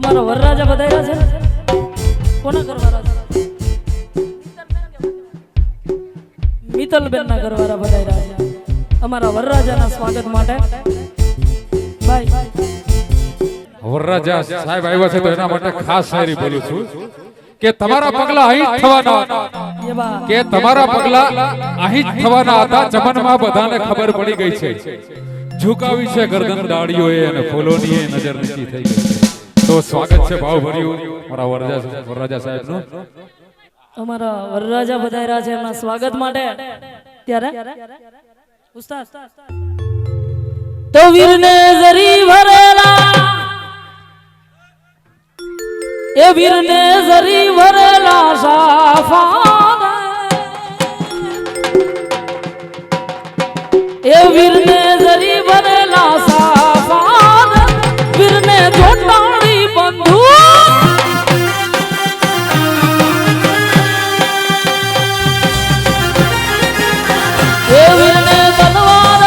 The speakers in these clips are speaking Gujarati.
અમારો વરરાજા બધાયા છે કોના ઘરવાળા છે? મિત્તલબેન ના ઘરવાળા બધાયા છે અમારા વરરાજાના સ્વાગત માટે. ભાઈ વરરાજા સાહેબ આવ્યા છે તો એના માટે ખાસ શાયરી બોલું છું કે તમારા પગલા અહીં જ થવાના હતા, કે તમારા પગલા અહીં જ થવાના હતા. જમનમાં બધાને ખબર પડી ગઈ છે, ઝુકાવી છે ગરદન ડાળીઓએ અને ફૂલોની નજર નીચી થઈ ગઈ છે. તો સ્વાગત છે ભાવભર્યું મારા વરરાજા સાહેબનું. અમારા વરરાજા બધાયા છે એમના સ્વાગત માટે. ત્યારે ઉસ્તાદ તો વીરને જરી ભરેલા, એ વીરને જરી ભરેલા સાફા, એ વીરને જરી ભરેલા સાફા, વીરને જોટાળી બંદૂક, એ વીરને તલવાર,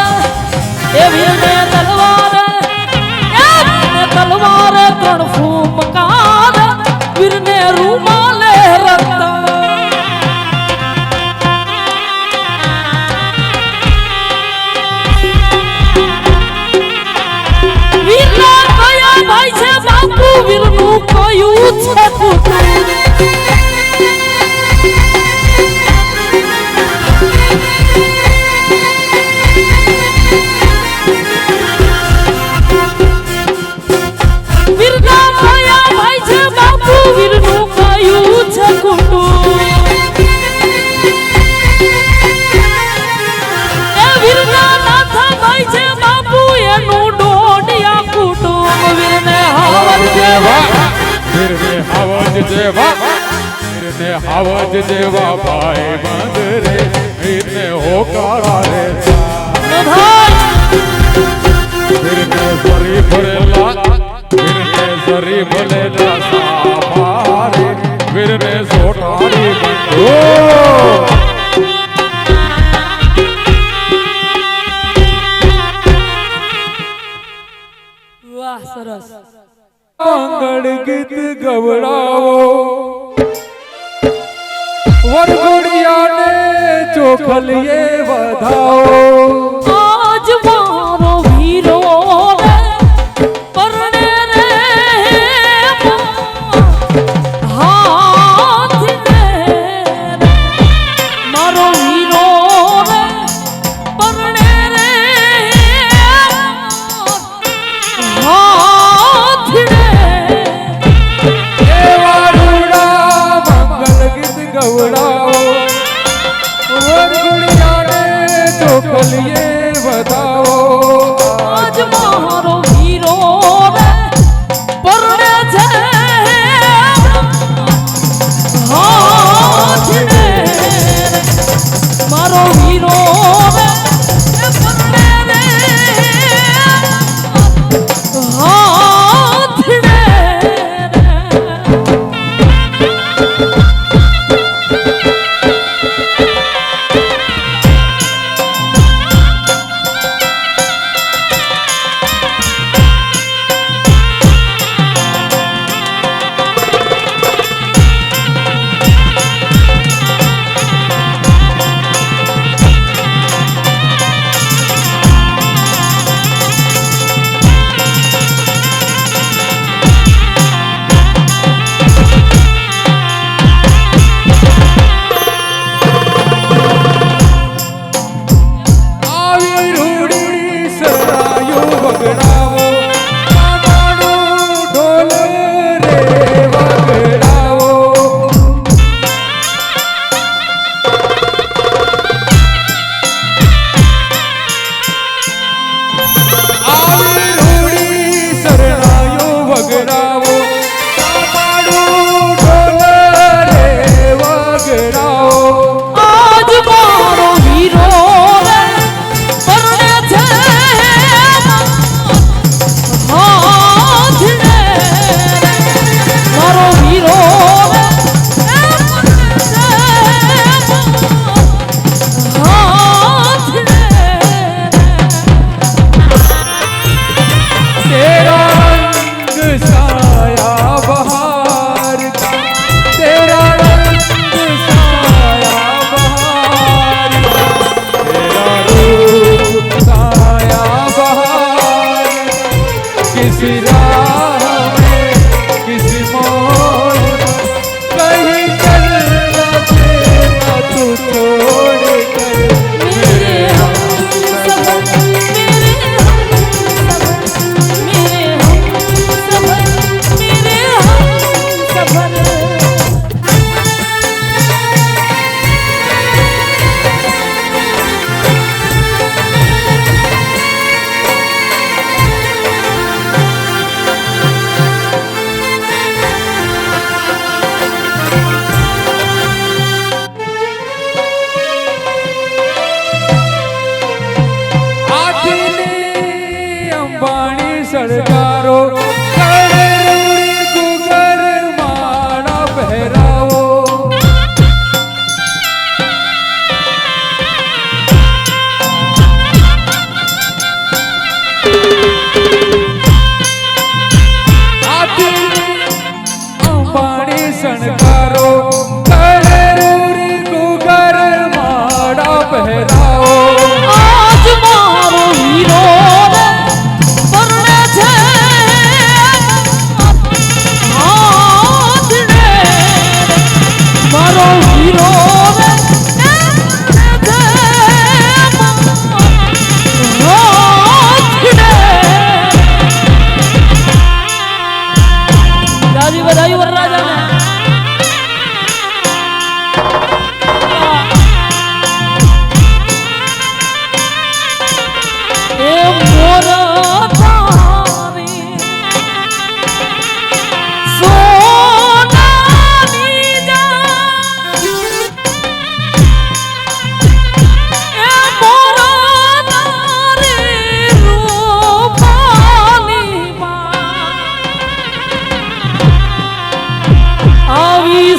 એ વીરને તલવાર, એ વીરને તલવાર ત્રણ ફૂમકાર, વીરને રૂમાલે રક્ત, વીરના કયા ભાઈ છે બાપુ, વીરનું કયું છે કુટુંબ, વીરના કયા ભાઈ છે બાપુ, વીરનું કયું છે કુટુંબ, એ વીરના નાથા ભાઈ છે બાપુ, એનું ડોડિયા કુટુંબ, વીરને હાવજ જેવા, વીરને હાવજ જેવા, વીરને હાવજ જેવા ભાઈ બંધ રે, વીરને હોકારા રે. વીરને સરી ભરેલા, વીરને સરી ભરેલા સાફા રે, વીરને સોટાળી બંધો. વાહ સરસ. મંગળ ગીત ગવડાવો, વરઘોડિયાને ચોખલીએ વધાવો. આજ મારો વીરો રે પરણે રે હાથ રે, મારો વીરો રે પરણે રે હાથ રે, એવા રૂડા મંગળ ગીત ગવડાવો, વરઘોડિયાને ચોખલીએ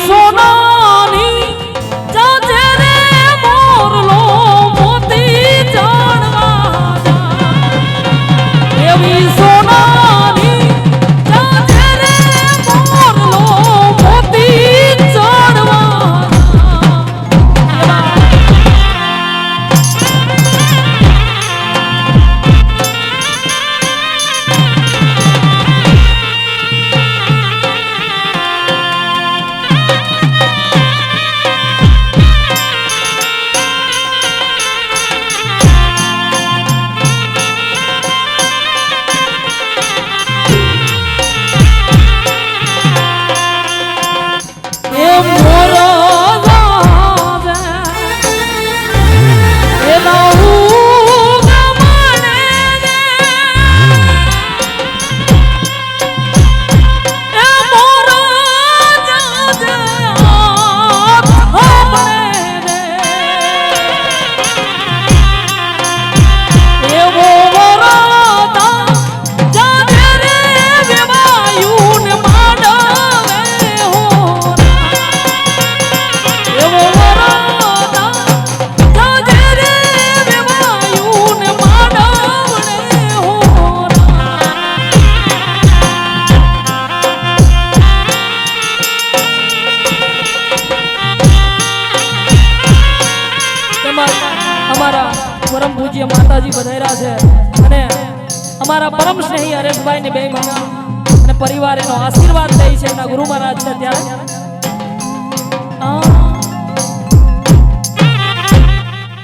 સોનાની જાજે રે મોરલો મોતી જાણવા એવી સોનાની જાજે રે મોરલો મોતી જાણવા અમારા પરમ પૂજ્ય માતાજી વધાર્યા છે અને અમારા પરમ સ્નેહી હરેશભાઈ ને બે મહિના અને પરિવાર એનો આશીર્વાદ લે છે એના ગુરુ મહારાજ છે ત્યારે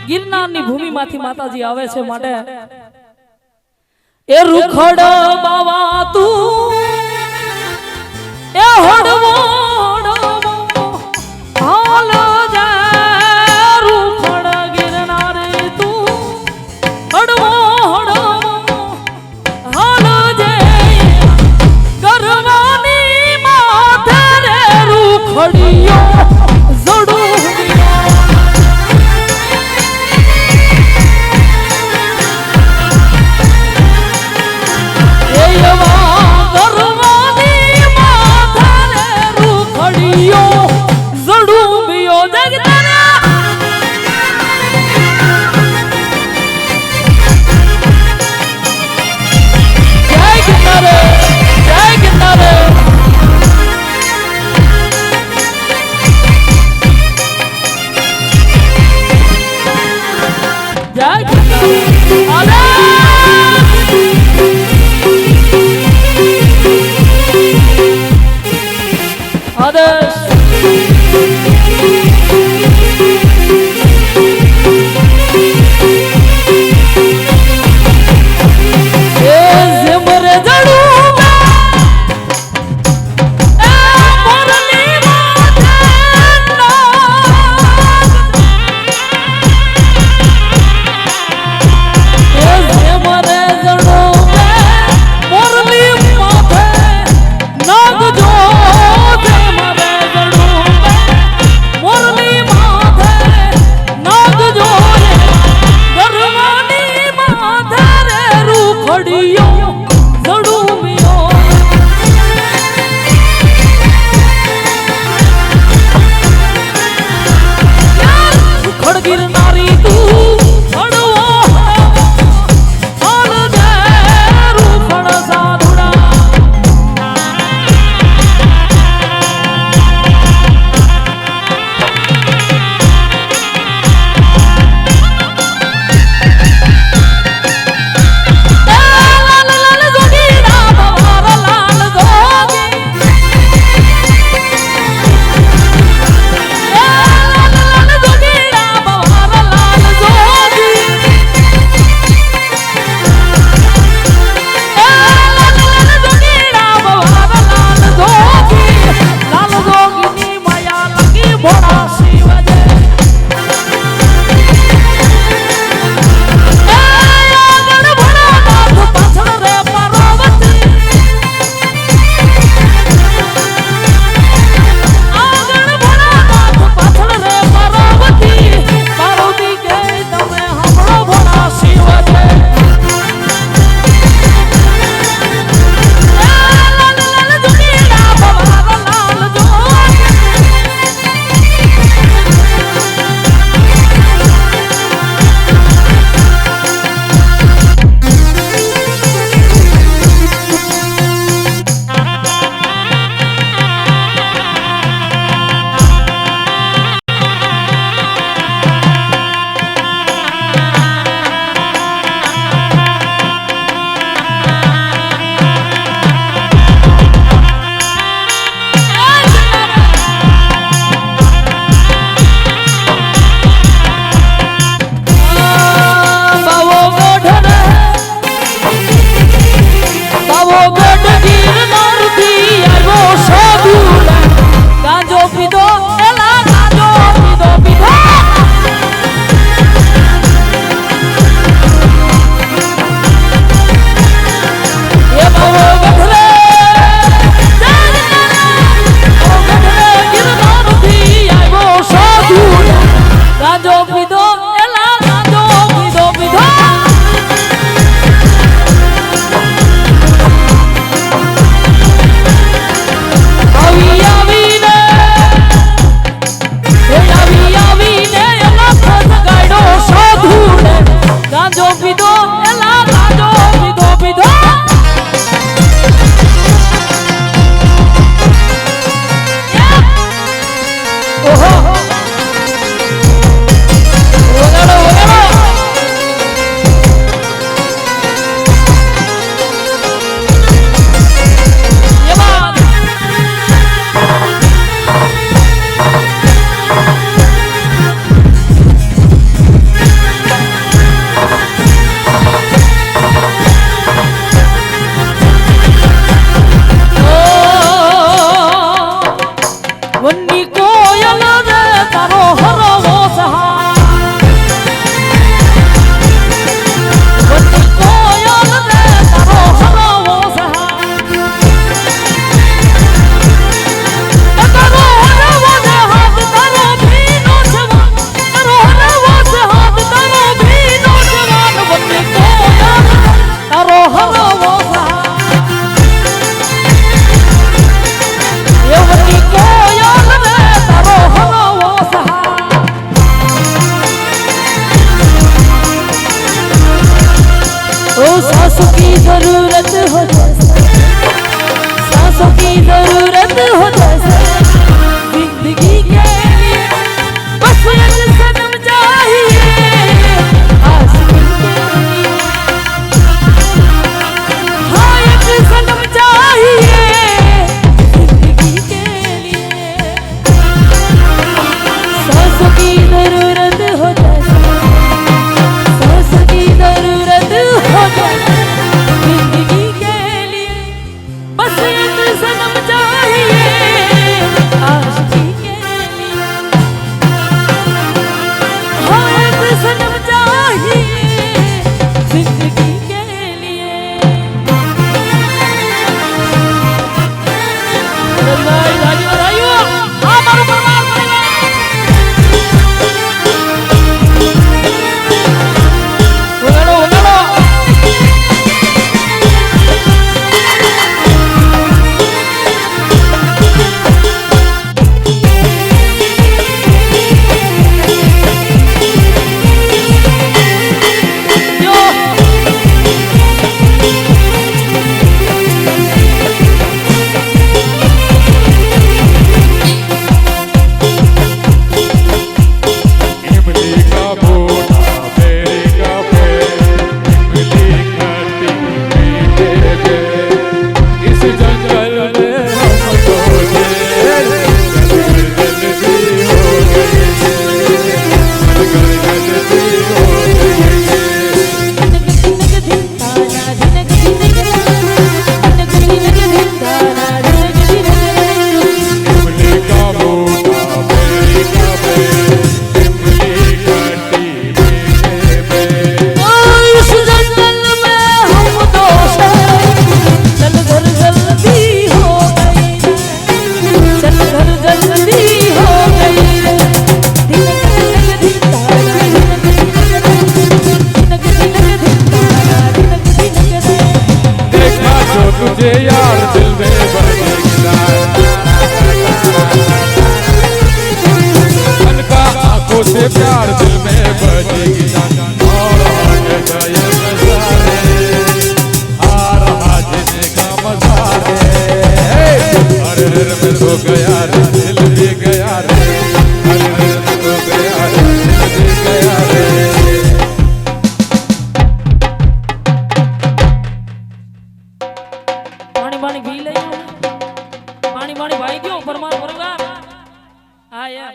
ગિરનારની ભૂમિમાંથી માતાજી આવે છે માટે એ રૂખડ બાવા તું એ હડવો હાલ ગરવા से प्यार दिल में बजेगी और हट गए नजारे आ रहा जीने का मजा है अरे रे मैं तो गया रे दिल भी गया रे अरे रे मैं तो गया रे दिल भी गया रे पानी पानी पी ले पानी पानी भाई क्यों फरमान फरमान आया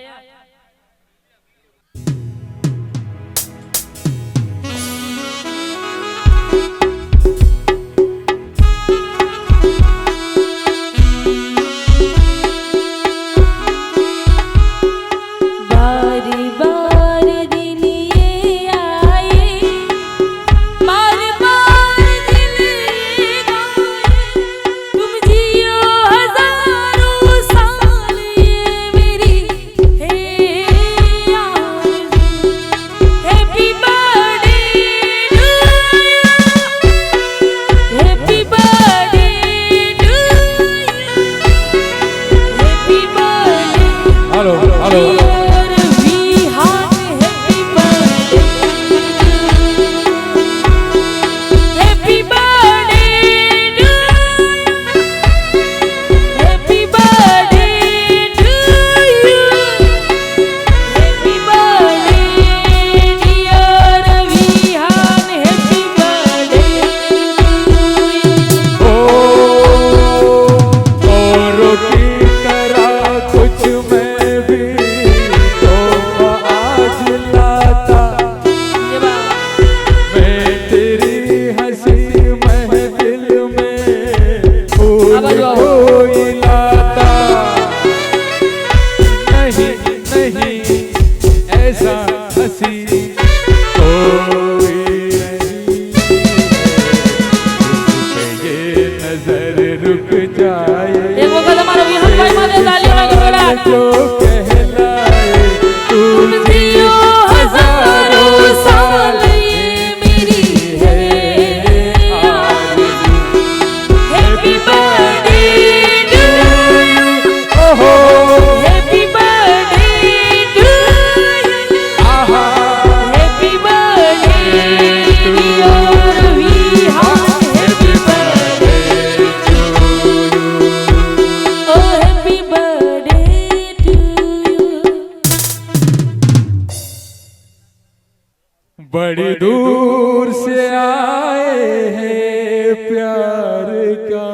बड़ी दूर से आए हैं प्यार का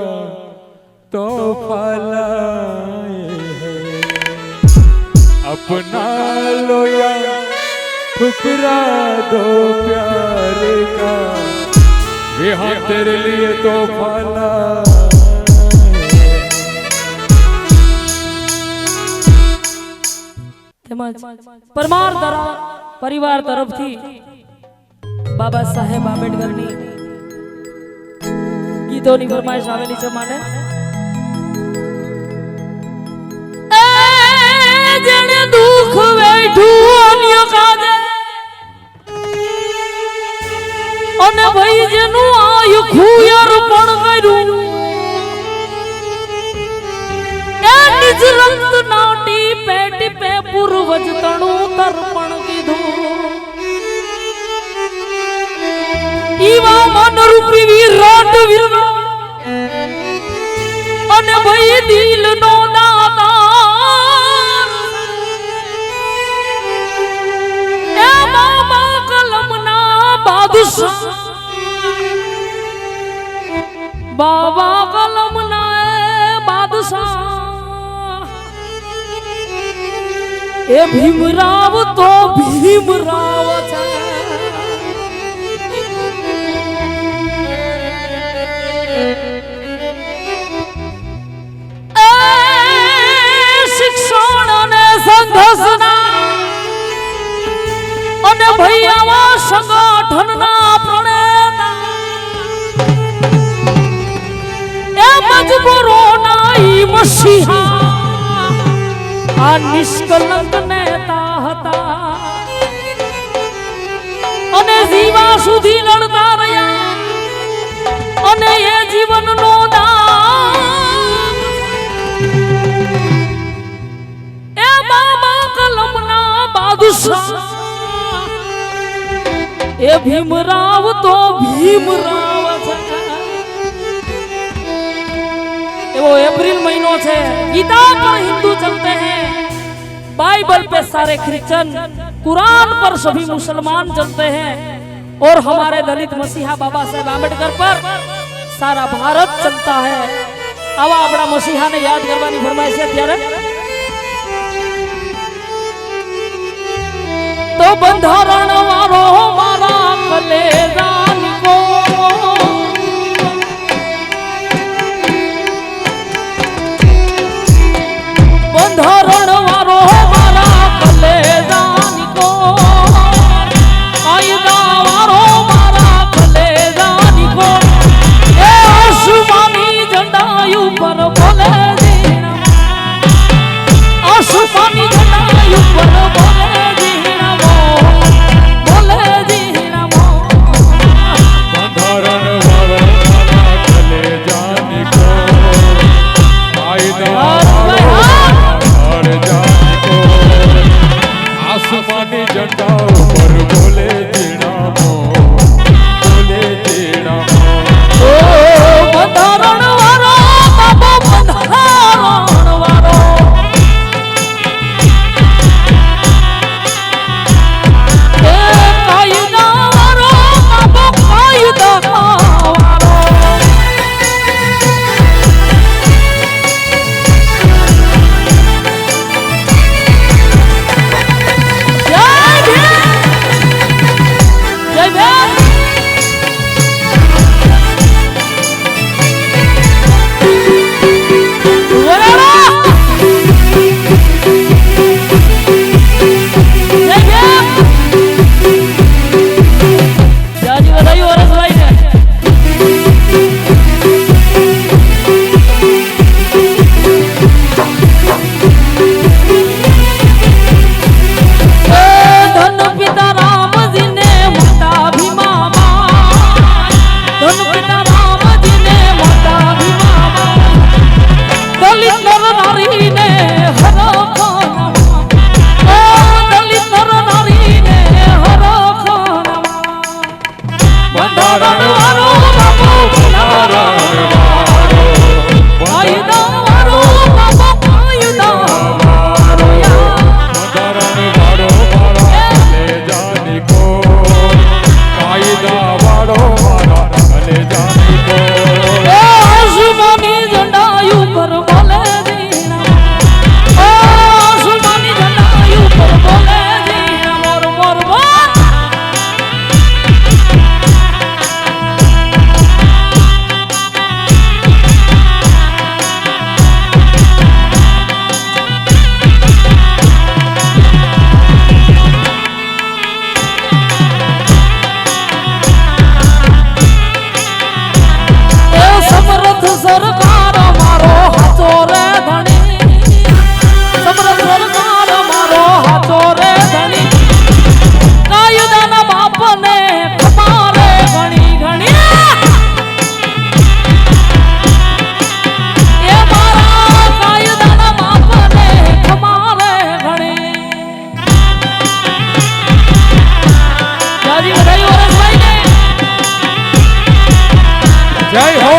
तोहफा लाए हैं अपना लो या ठुकरा दो प्यार का यहाँ तेरे लिए तोहफा लाए परमार दरा परिवार तरफ थी बाबा साहेब आंबेडकરની ગીતોની ફરમાઈશ આવેલી છે માટે જેને દુખ વેઠું અન્ય કાજે અને ભાઈ જેનું આયુ ખુયર પણ કર્યું એ નિજ રંગ નાટી પેટી પે પૂર્વજ તણું તર્પણ કીધું ઈવા મન રૂપી વિરાટ વીર અને ભાઈ દિલ નો દાતાર એ બાબા કલમ ના બાદશાહ બાબા કલમ ના બાદશાહ એ ભીમરાવ તો ભીમરાવ છે શિક્ષણ અને સંઘર્ષના અને ભૈયાવા સંગઠનના પ્રણેતા એ મજબૂરોના ઈ મસીહા આ નિષ્કલંક નેતા હતા અને જીવા સુધી લડતા રહ્યા અને એ જીવનનો દાન એ બાબા કલમના बादशाह ए भीमराव तो भीमराव वो अप्रैल महीनों से गीता पर हिंदू चलते हैं, बाइबल पे सारे क्रिश्चियन, कुरान पर सभी मुसलमान चलते हैं और हमारे दलित मसीहा बाबा साहेब आंबेडकर पर सारा भारत चलता है। आवा अपना मसीहा ने याद करवानी फरमाइश है त्यारे तो बंधारण वारो मारा कलेजा को बंधारण वारो मारा कलेजा को कायदा वारो मारा कलेजा को ए आसमानी झंडा ऊपर बोले जीना आसमानी झंडा ऊपर बोले जीना बोले जीना બંધારણ વાળો મારા કલેજાની કો કાયદા વાળો જાની કો આસમાની ઝંડા ઉપર બોલે જીણામો બોલે જીણામો ओ बंधारण वारो बाबा बंधारण वारो ए कायदा वारो बाबा कायदा वारो जय भीम જય હો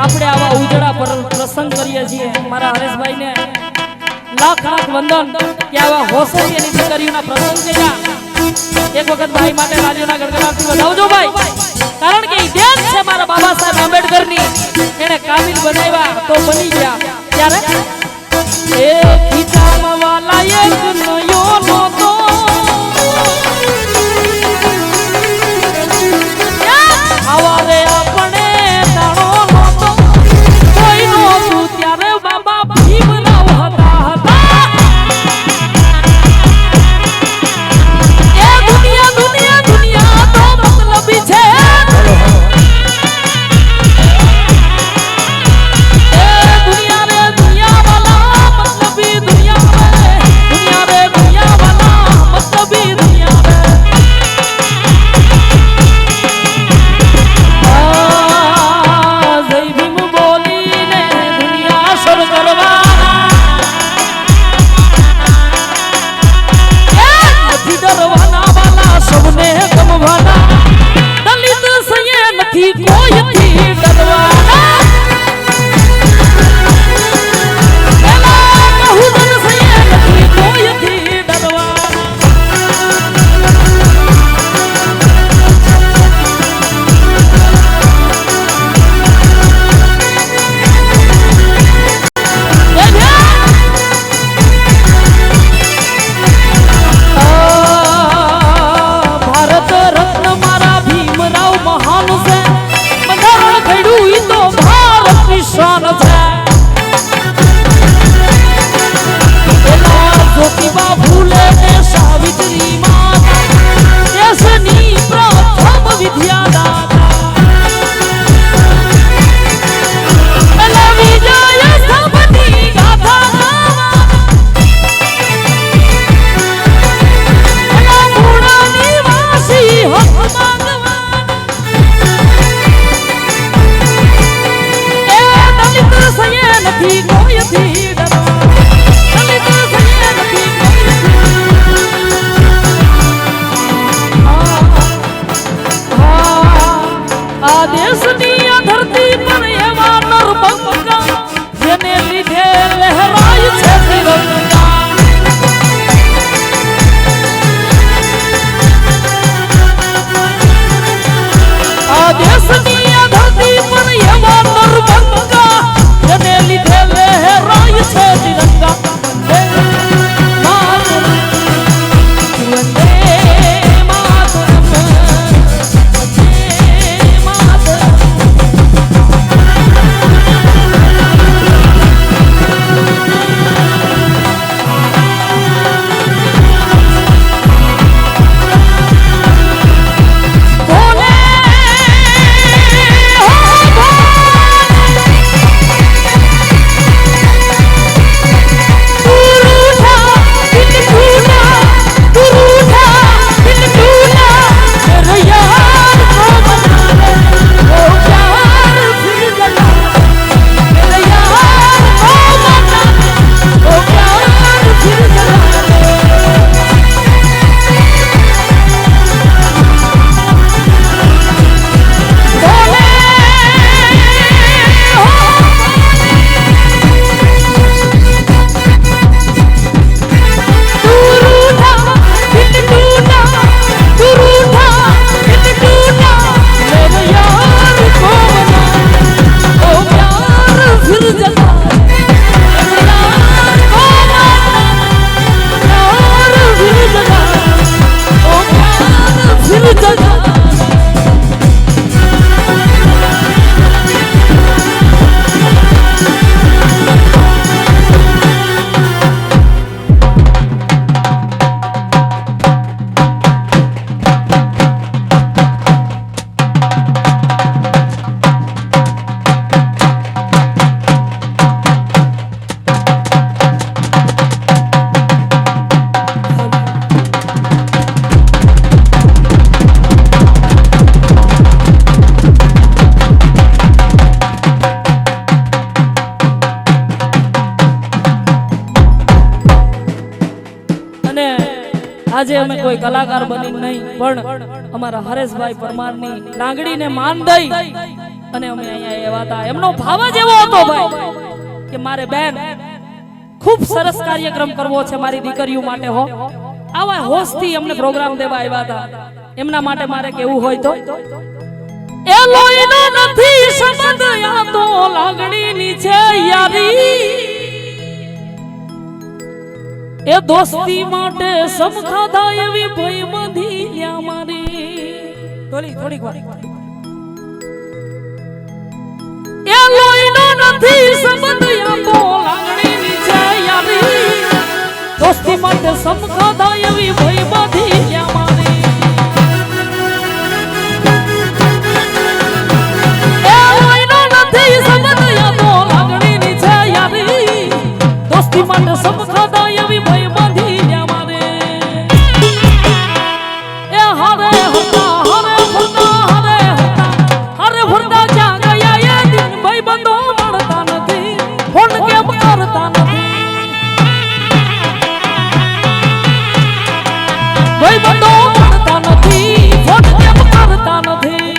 આપણે આવા ઉજળા પ્રસંગ કરીએ છીએ મારા હરેશભાઈને લાખ લાખ વંદન કે આવા હોશિયારી અને દીકરીઓના પ્રસંગ કર્યા એક વખત ભાઈ માટે તાળીઓના ગડગડાટથી વધાવજો ભાઈ કારણ કે ઈ દેન છે મારા બાબા સાહેબ આંબેડકરની એને કાબિલ બનાવ્યા તો બની ગયા ત્યારે એ ખીચામાં વાલા એક નયો નહોતો આવારે આપણે દાણો નહોતો કોઈ નહોતું ત્યારે બાબા ભીમરાવ હતા એ દુનિયા દુનિયા દુનિયા તો મતલબી છે એ દુનિયા રે દુનિયા વાલા મતલબી દુનિયા રે દુનિયા વાલા મતલબી દુનિયા રે આજે અમે કોઈ કલાકાર બની નહીં પણ અમારા હરેશભાઈ પરમારની લાગણીને માન દઈ અને અમે અહીંયા આવ્યા હતા. એમનો ભાવ જ એવો હતો ભાઈ કે મારે બેન ખૂબ સરસ કાર્યક્રમ કરવો છે મારી દીકરીઓ માટે હો. આવા હોશથી અમને પ્રોગ્રામ દેવા આવ્યા હતા. એમના માટે મારે કેવું હોય તો એ લોહીનો નથી સંબંધ, આ તો લાગણીની છે યારી. એ દોસ્તી માટે સમખાધા એવી ભય મધી લ્યા મારી. થોડીક વાર એ લોહીનો નથી સંબંધ, આ તો લાગણીની છે યારી. દોસ્તી માટે સમખાધા એવી ભય મધી લ્યા મારી. એ લોહીનો નથી સંબંધ, આ તો લાગણીની છે યારી. દોસ્તી માટે સમખાધા એવી ભય મધી લ્યા મારે. એ હારે હતા હારે ફરતા હારે ફરતા ક્યાં ગયા એ દિન ભાઈ બંધો મળતા નથી. ફોન કેમ કરતા નથી ભાઈ બંધો મળતા નથી. ફોન કેમ કરતા નથી.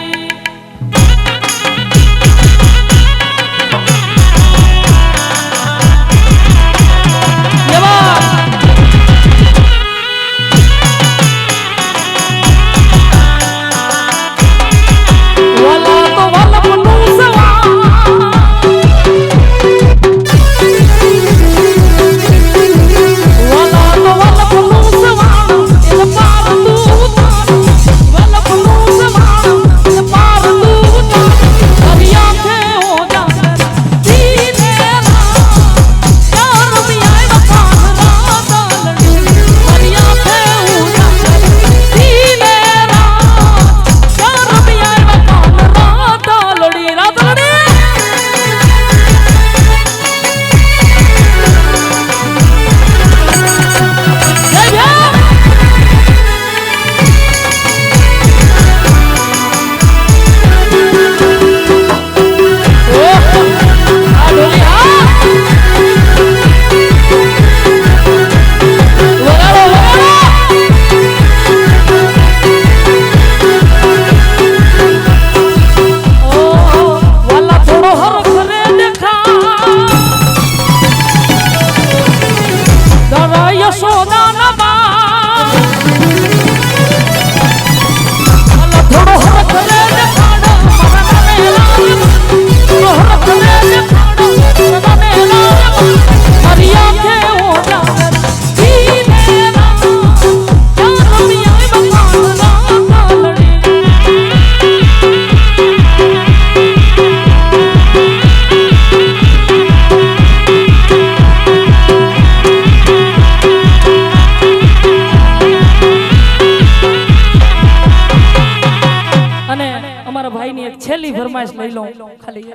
છેલ્લી ફરમાઈશ લઈ લઉં ખાલી.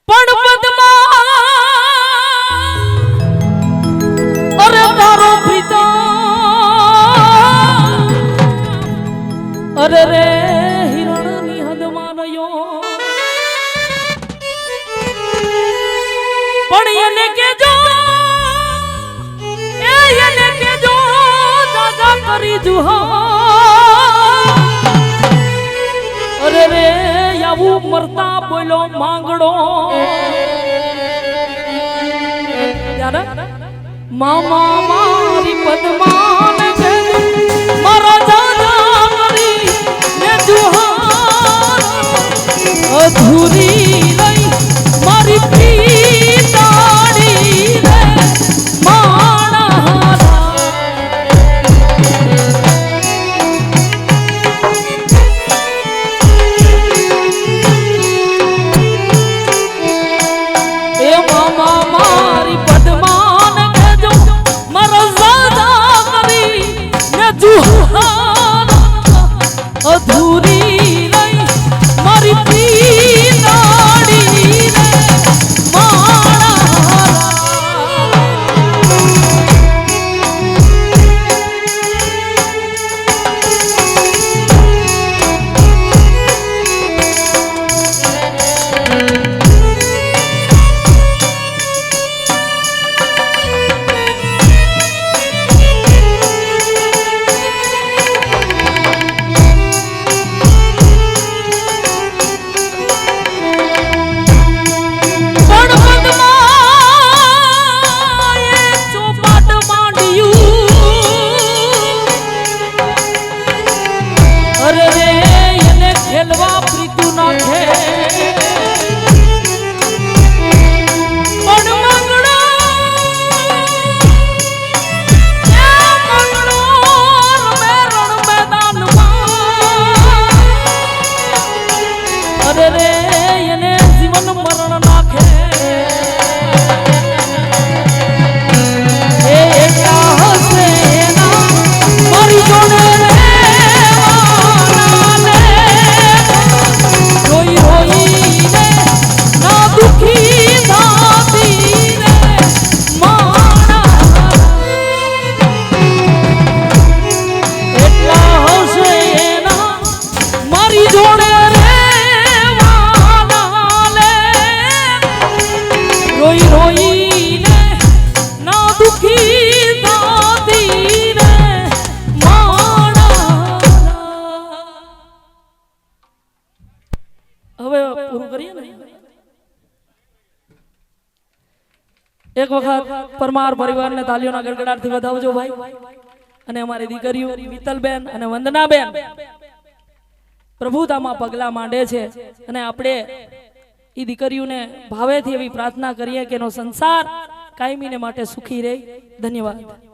પણ પદમાં અરે તારો પિતા અરે રે હિરણની હદમાં નયો. પણ એને કેજો દાદા કરી જુહા. અરે રે આવું મરતા બોલો માંગડો. મામા મારી પદ્માન મારા દાદા કરી ને જુહાર. અધૂરી રહી મારી પીતાડી રે માણા. અધૂરી રહી મારી પીનાડી રે માણા. એક વખત પરમાર પરિવારને તાલીઓના ગડગડાટથી વધાવજો ભાઈ. અને અમારી દીકરીઓ મિત્તલબેન અને વંદનાબેન પ્રભુતામાં પગલા માંડે છે અને આપણે એ દીકરીઓને ભાવેથી એવી પ્રાર્થના કરીએ કે એનો સંસાર કાયમીને માટે સુખી રહે. ધન્યવાદ.